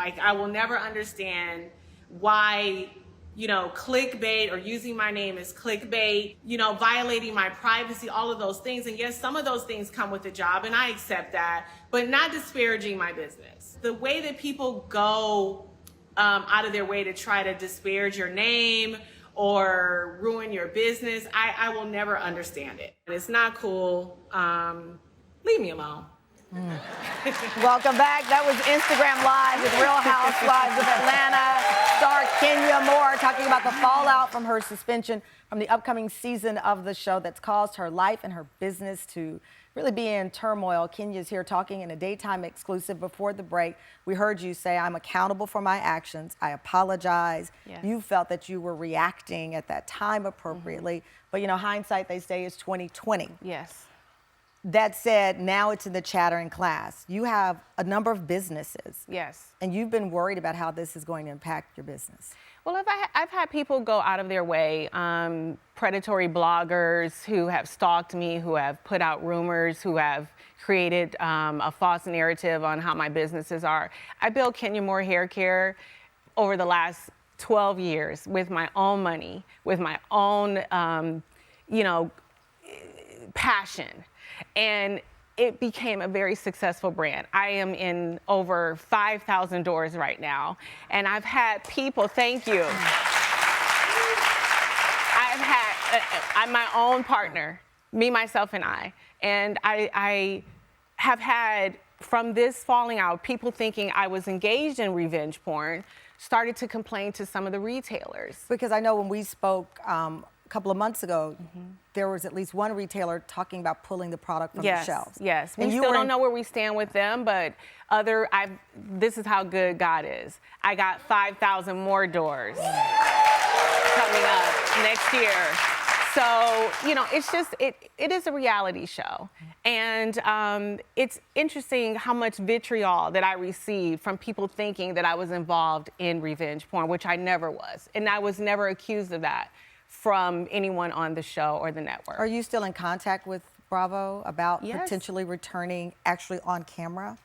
Like, I will never understand why, you know, clickbait or using my name as clickbait, you know, violating my privacy, all of those things. And yes, some of those things come with the job, and I accept that, but not disparaging my business. The way that people go out of their way to try to disparage your name or ruin your business, I will never understand it. And it's not cool. Leave me alone. Welcome back. That was Instagram Live with Real Housewives of Atlanta star Kenya Moore talking about the fallout from her suspension from the upcoming season of the show that's caused her life and her business to really be in turmoil. Kenya's here talking in a daytime exclusive before the break. We heard you say, I'm accountable for my actions. I apologize. Yes. You felt that you were reacting at that time appropriately. But, you know, hindsight, they say, is 20/20. Yes. That said, now it's in the chattering class. You have a number of businesses. Yes. And you've been worried about how this is going to impact your business. Well, I've had people go out of their way, predatory bloggers who have stalked me, who have put out rumors, who have created a false narrative on how my businesses are. I built Kenya Moore Hair Care over the last 12 years with my own money, with my own, you know, passion. And it became a very successful brand. I am in over 5,000 doors right now. And I've had people, thank you. I'm my own partner, me, myself, and I. And I have had, from this falling out, people thinking I was engaged in revenge porn, started to complain to some of the retailers. Because I know when we spoke a couple of months ago, there was at least one retailer talking about pulling the product from the shelves. Yes, we And you still were don't know where we stand with them, but this is how good God is. I got 5,000 more doors coming up next year. So, you know, it's just, it is a reality show. And it's interesting how much vitriol that I received from people thinking that I was involved in revenge porn, which I never was. And I was never accused of that from anyone on the show or the network. Are you still in contact with Bravo about Yes. potentially returning actually on camera?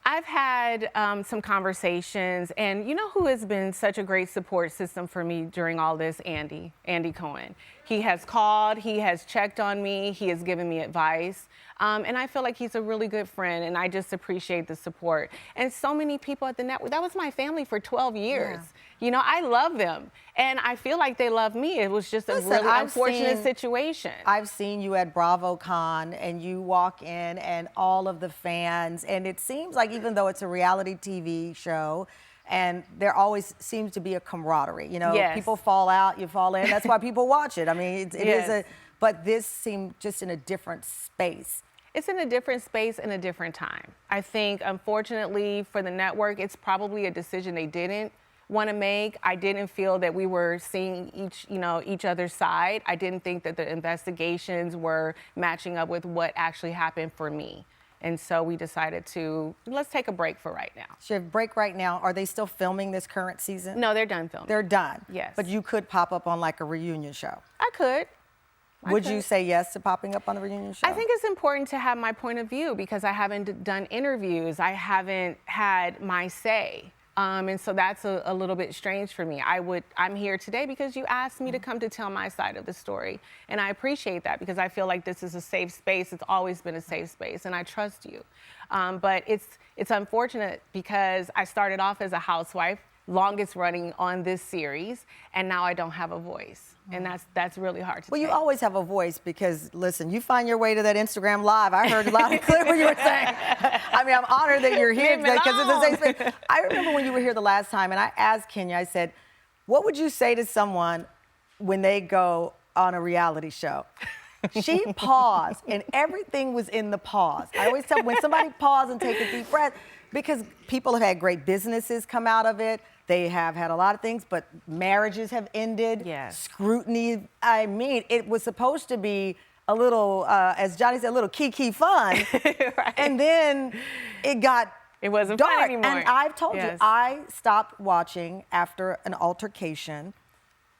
I've had some conversations, and you know who has been such a great support system for me during all this? Andy Cohen. He has called, he has checked on me, he has given me advice, and I feel like he's a really good friend, and I just appreciate the support. And so many people at the network, that was my family for 12 years. Yeah. You know, I love them, and I feel like they love me. It was just a really unfortunate situation. I've seen you at BravoCon, and you walk in, and all of the fans, and it seems like even though it's a reality TV show, and there always seems to be a camaraderie. You know, Yes. people fall out, you fall in. That's why people watch it. I mean, it is Yes. but this seemed just in a different space. It's in a different space and a different time. I think, unfortunately, for the network, it's probably a decision they didn't want to make. I didn't feel that we were seeing each other's side. I didn't think that the investigations were matching up with what actually happened for me. And so we decided let's take a break for right now. Should break right now. Are they still filming this current season? No, they're done filming. They're done. Yes. But you could pop up on like a reunion show. I could. Would you say yes to popping up on the reunion show? I think it's important to have my point of view because I haven't done interviews. I haven't had my say. And so that's a little bit strange for me. I'm here today because you asked me to come to tell my side of the story. And I appreciate that because I feel like this is a safe space. It's always been a safe space and I trust you. But it's unfortunate because I started off as a housewife, longest running on this series, and now I don't have a voice. And that's really hard to Well, take. you always have a voice because, listen, you find your way to that Instagram Live. I heard loud and clear what you were saying. I mean, I'm honored that you're here today because it's a safe space. I remember when you were here the last time, and I asked Kenya, I said, what would you say to someone when they go on a reality show? She paused, and everything was in the pause. I always tell when somebody pause and take a deep breath, because people have had great businesses come out of it. They have had a lot of things, but marriages have ended. Yes. Scrutiny. I mean, it was supposed to be a little, as Johnny said, a little kiki fun. Right. And then it wasn't dark. fun anymore. And I've told you, Yes. I stopped watching after an altercation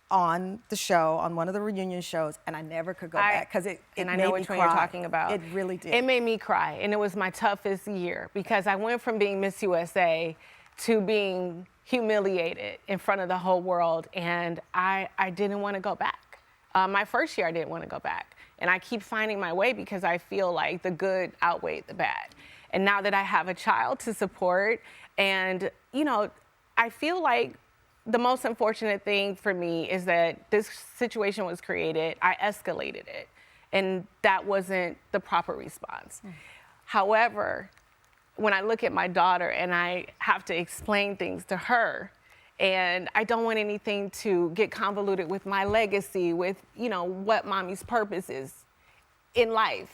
on the show, on one of the reunion shows, and I never could go back because it and I made know me which one cry. you're talking about. It really did. It made me cry, and it was my toughest year because I went from being Miss USA to being humiliated in front of the whole world. And I didn't want to go back. My first year, I didn't want to go back. And I keep finding my way because I feel like the good outweighed the bad. And now that I have a child to support, and, you know, I feel like the most unfortunate thing for me is that this situation was created, I escalated it, and that wasn't the proper response. However, when I look at my daughter and I have to explain things to her, and I don't want anything to get convoluted with my legacy, with, you know, what mommy's purpose is in life.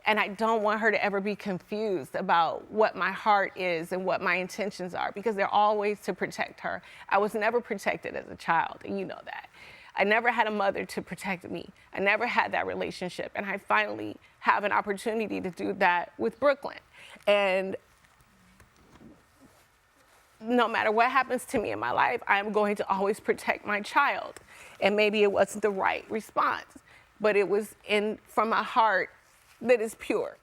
And I don't want her to ever be confused about what my heart is and what my intentions are, because they're always to protect her. I was never protected as a child, and you know that. I never had a mother to protect me. I never had that relationship. And I finally have an opportunity to do that with Brooklyn. And no matter what happens to me in my life, I am going to always protect my child. And maybe it wasn't the right response, but it was from a heart that is pure.